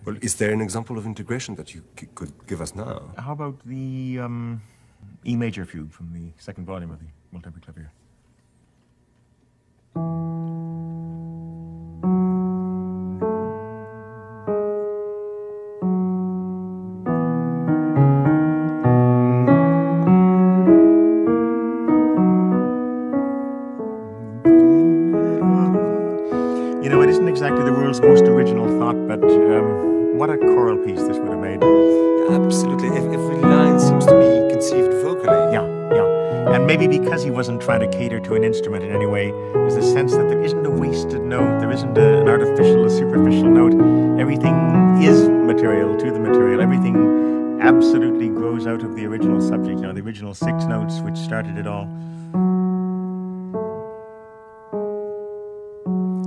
Well, is there an example of integration that you could give us now? How about the E major fugue from the second volume of the Well-Tempered Clavier? You know, it isn't exactly the world's most original thought, but what a choral piece this would have made. Absolutely. Every line seems to be conceived vocally. Yeah. And maybe because he wasn't trying to cater to an instrument in any way, there's a sense that there isn't a wasted note, there isn't an artificial, a superficial note. Everything is material to the material. Everything absolutely grows out of the original subject, the original 6 notes which started it all.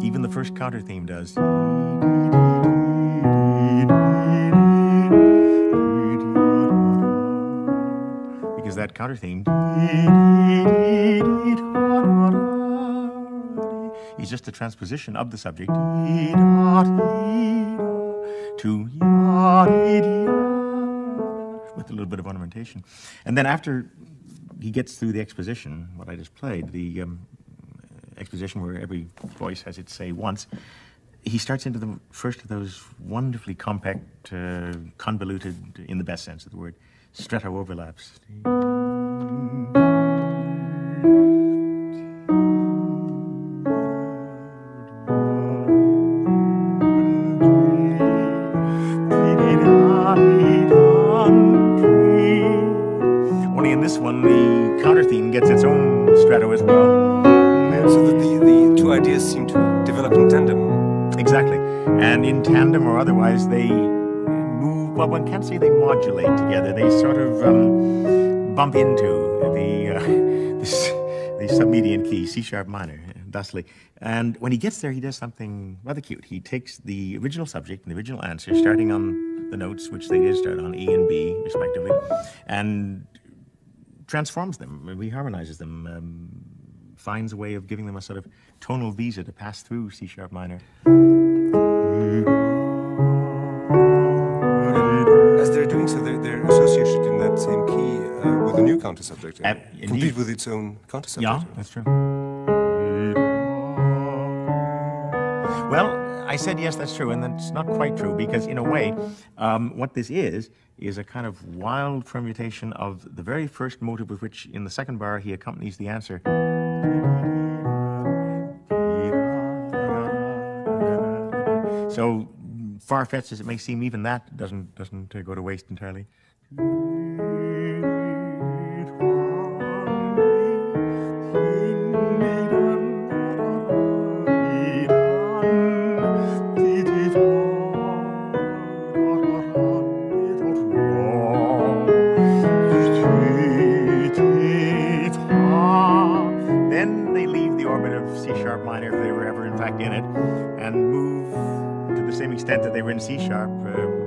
Even the first counter theme does. Because that counter theme is just a transposition of the subject to with a little bit of ornamentation. And then after he gets through the exposition, what I just played, the exposition where every voice has its say once, he starts into the first of those wonderfully compact, convoluted, in the best sense of the word, stretto overlaps. Only in this one, the counter theme gets its own stretto as well. So that the two ideas seem to develop in tandem. Exactly. And in tandem or otherwise, they move, well, one can't say they modulate together. They sort of bump into the submedian key, C-sharp minor, thusly. And when he gets there, he does something rather cute. He takes the original subject and the original answer, starting on the notes, which they did start on, E and B, respectively, and transforms them, reharmonizes them, finds a way of giving them a sort of tonal visa to pass through C-sharp minor. As they're doing so, they're associated in that same key with a new counter subject, complete with its own counter subject. Yeah, that's true. Well, I said yes, that's true, and that's not quite true, because in a way, what this is a kind of wild permutation of the very first motive with which, in the second bar, he accompanies the answer. So far-fetched as it may seem, even that doesn't go to waste entirely. Then they leave the orbit of C-sharp minor, if they were ever in fact in it, and move to the same extent that they were in C-sharp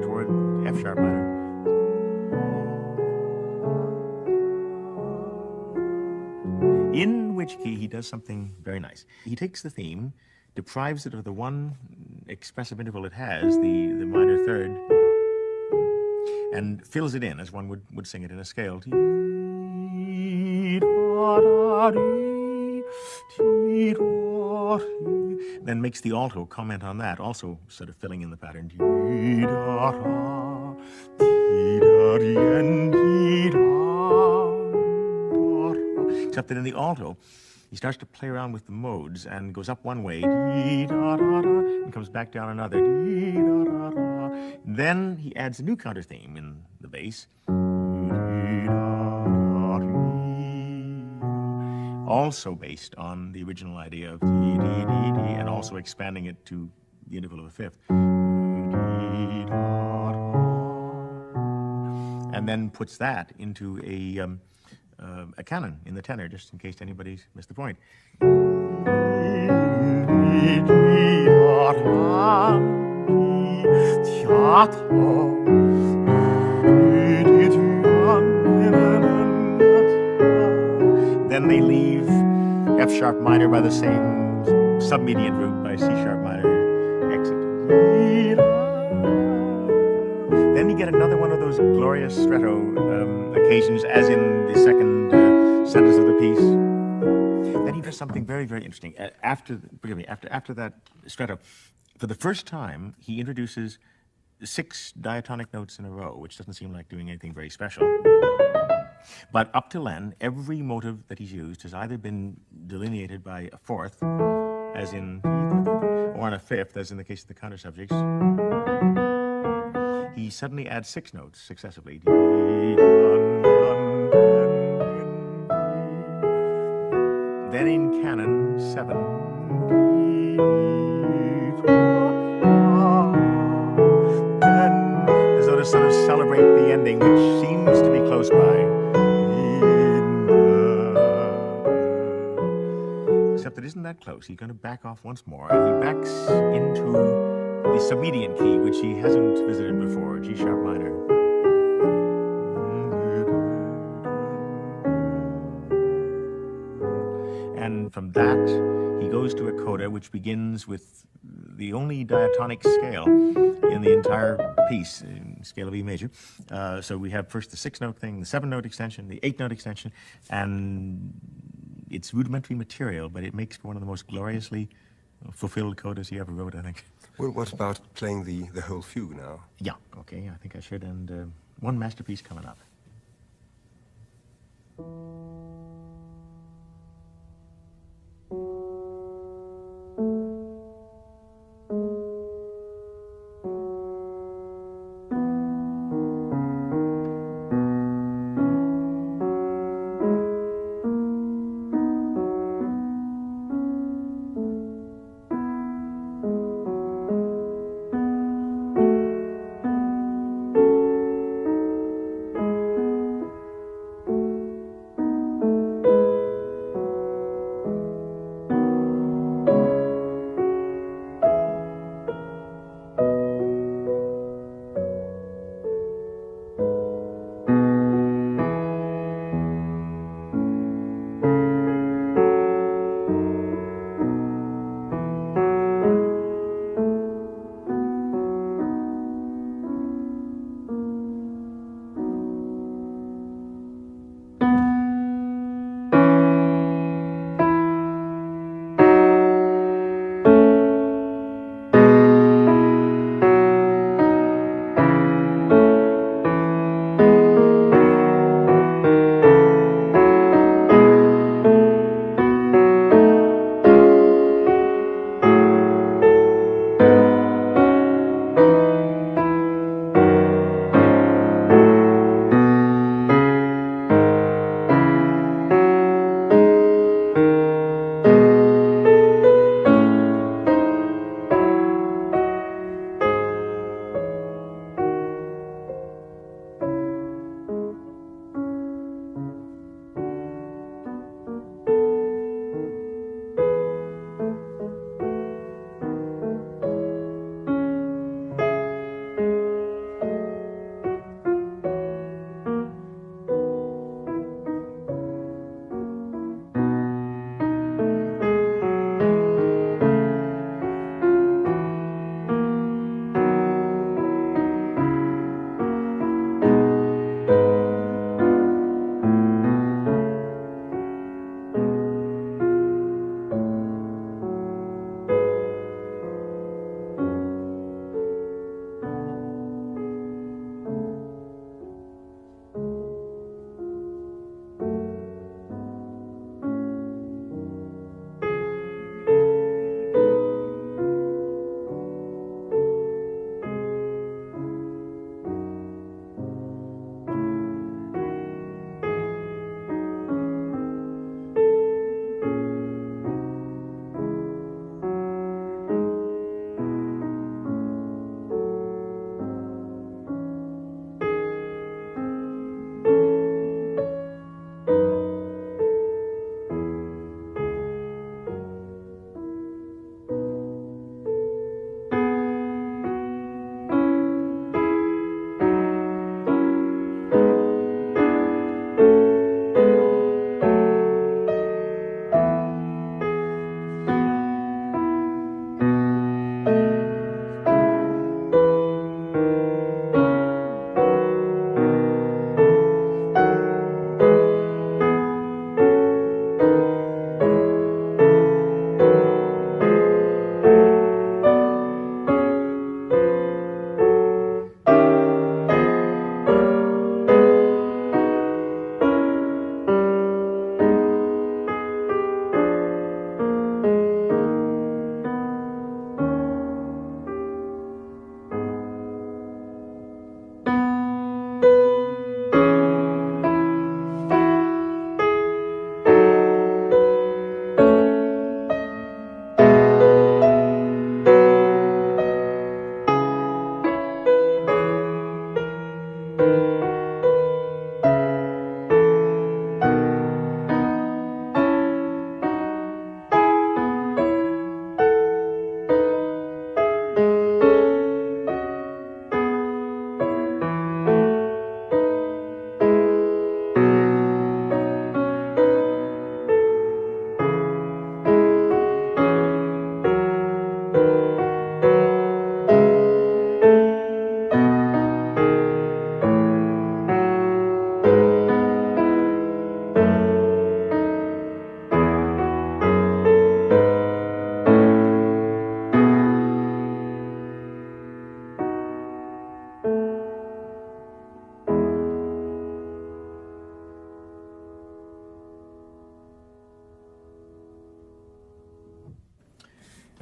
toward F-sharp minor. In which key he does something very nice. He takes the theme, deprives it of the one expressive interval it has, the minor third, and fills it in as one would sing it in a scale. Then makes the alto comment on that, also sort of filling in the pattern. Except that in the alto, he starts to play around with the modes and goes up one way and comes back down another. Then he adds a new counter theme in the bass, also based on the original idea of D, and also expanding it to the interval of a fifth. And then puts that into a canon in the tenor, just in case anybody's missed the point. Then they leave F-sharp minor by the same submedian route by C-sharp minor exit. we get another one of those glorious stretto occasions, as in the second sentence of the piece. Then he does something very, very interesting. After that stretto, for the first time, he introduces 6 diatonic notes in a row, which doesn't seem like doing anything very special. But up till then, every motive that he's used has either been delineated by a fourth, as in, or on a fifth, as in the case of the counter subjects. He suddenly adds 6 notes successively. Then in canon 7. And as though to sort of celebrate the ending, which seems to be close by. Except it isn't that close. He's going to back off once more, and he backs into the submedian key, which he hasn't visited before, G sharp minor. And from that, he goes to a coda, which begins with the only diatonic scale in the entire piece, in scale of E major. So we have first the 6-note thing, the 7-note extension, the 8-note extension, and it's rudimentary material, but it makes for one of the most gloriously fulfilled codas he ever wrote, I think. Well, what about playing the whole fugue now? Yeah, okay, I think I should, and one masterpiece coming up.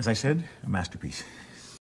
As I said, a masterpiece.